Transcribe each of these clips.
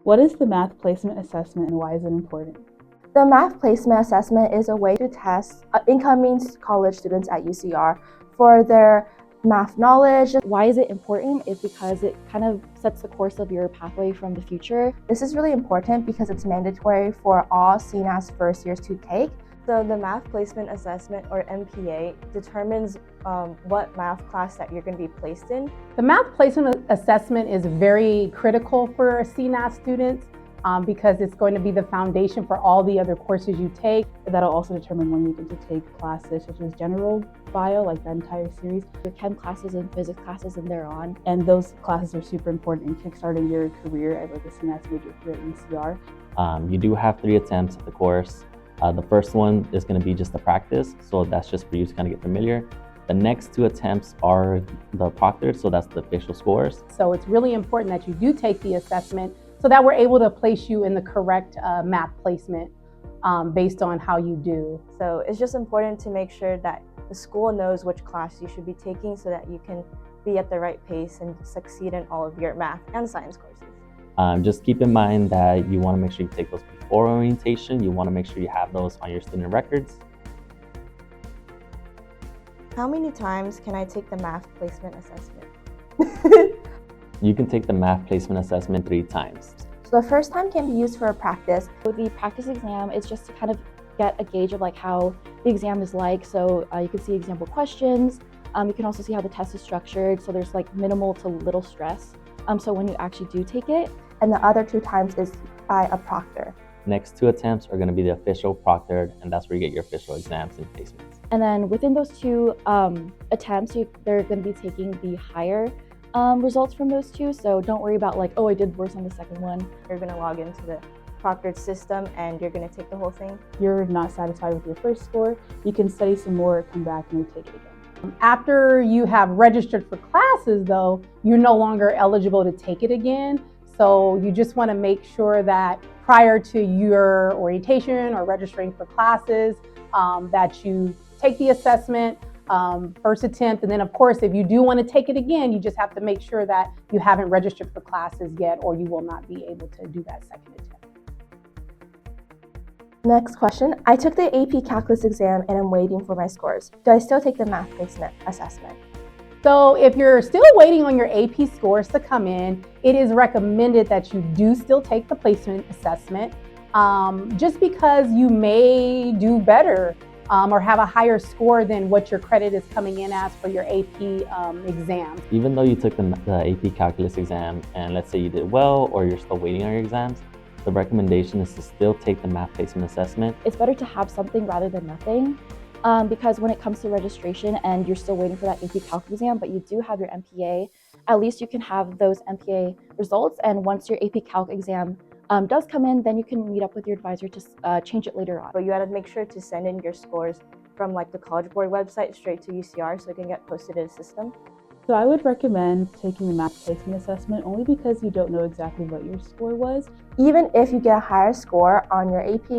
What is the math placement assessment and why is it important? The math placement assessment is a way to test incoming college students at UCR for their math knowledge. Why is it important? Is because it kind of sets the course of your pathway from the future. This is really important because it's mandatory for all CNAS first years to take. So the math placement assessment, or MPA, determines what math class that you're going to be placed in. The math placement assessment is very critical for CNAS students because it's going to be the foundation for all the other courses you take. That'll also determine when you get to take classes such as general bio, like the entire series. Your chem classes and physics classes and thereon. And those classes are super important in kickstarting your career as like a CNAS major here at UCR. You do have 3 attempts at the course. The first one is going to be just the practice, so that's just for you to kind of get familiar. The next 2 attempts are the proctored, so that's the official scores. So it's really important that you do take the assessment so that we're able to place you in the correct math placement based on how you do. So it's just important to make sure that the school knows which class you should be taking so that you can be at the right pace and succeed in all of your math and science courses. Just keep in mind that you want to make sure you take those before orientation. You want to make sure you have those on your student records. How many times can I take the math placement assessment? You can take the math placement assessment 3 times. So the first time can be used for a practice. So the practice exam is just to kind of get a gauge of like how the exam is like. So you can see example questions. You can also see how the test is structured. So there's like minimal to little stress. So when you actually do take it. And the other 2 times is by a proctor. Next 2 attempts are going to be the official proctored, and that's where you get your official exams and placements. And then within those 2 attempts, they're going to be taking the higher results from those 2. So don't worry about like, oh, I did worse on the second one. You're going to log into the proctored system and you're going to take the whole thing. You're not satisfied with your first score, you can study some more, come back and retake it again. After you have registered for classes though, you're no longer eligible to take it again. So you just want to make sure that prior to your orientation or registering for classes, that you take the assessment, first attempt. And then of course, if you do want to take it again, you just have to make sure that you haven't registered for classes yet, or you will not be able to do that second attempt. Next question. I took the AP Calculus exam and I'm waiting for my scores. Do I still take the math placement assessment? So if you're still waiting on your AP scores to come in, it is recommended that you do still take the placement assessment just because you may do better or have a higher score than what your credit is coming in as for your AP exam. Even though you took the AP Calculus exam and let's say you did well or you're still waiting on your exams, the recommendation is to still take the math placement assessment. It's better to have something rather than nothing. Because when it comes to registration and you're still waiting for that AP Calc exam, but you do have your MPA, at least you can have those MPA results. And once your AP Calc exam does come in, then you can meet up with your advisor to change it later on. But you got to make sure to send in your scores from like the College Board website straight to UCR so it can get posted in the system. So I would recommend taking the math placement assessment only because you don't know exactly what your score was. Even if you get a higher score on your AP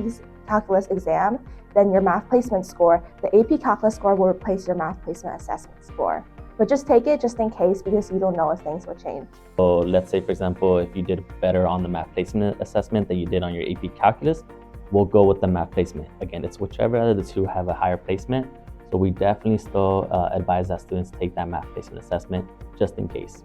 Calculus exam than your math placement score, the AP Calculus score will replace your math placement assessment score. But just take it just in case because you don't know if things will change. So let's say, for example, if you did better on the math placement assessment than you did on your AP Calculus, we'll go with the math placement. Again, it's whichever out of the 2 have a higher placement. So we definitely still advise that students take that math placement assessment just in case.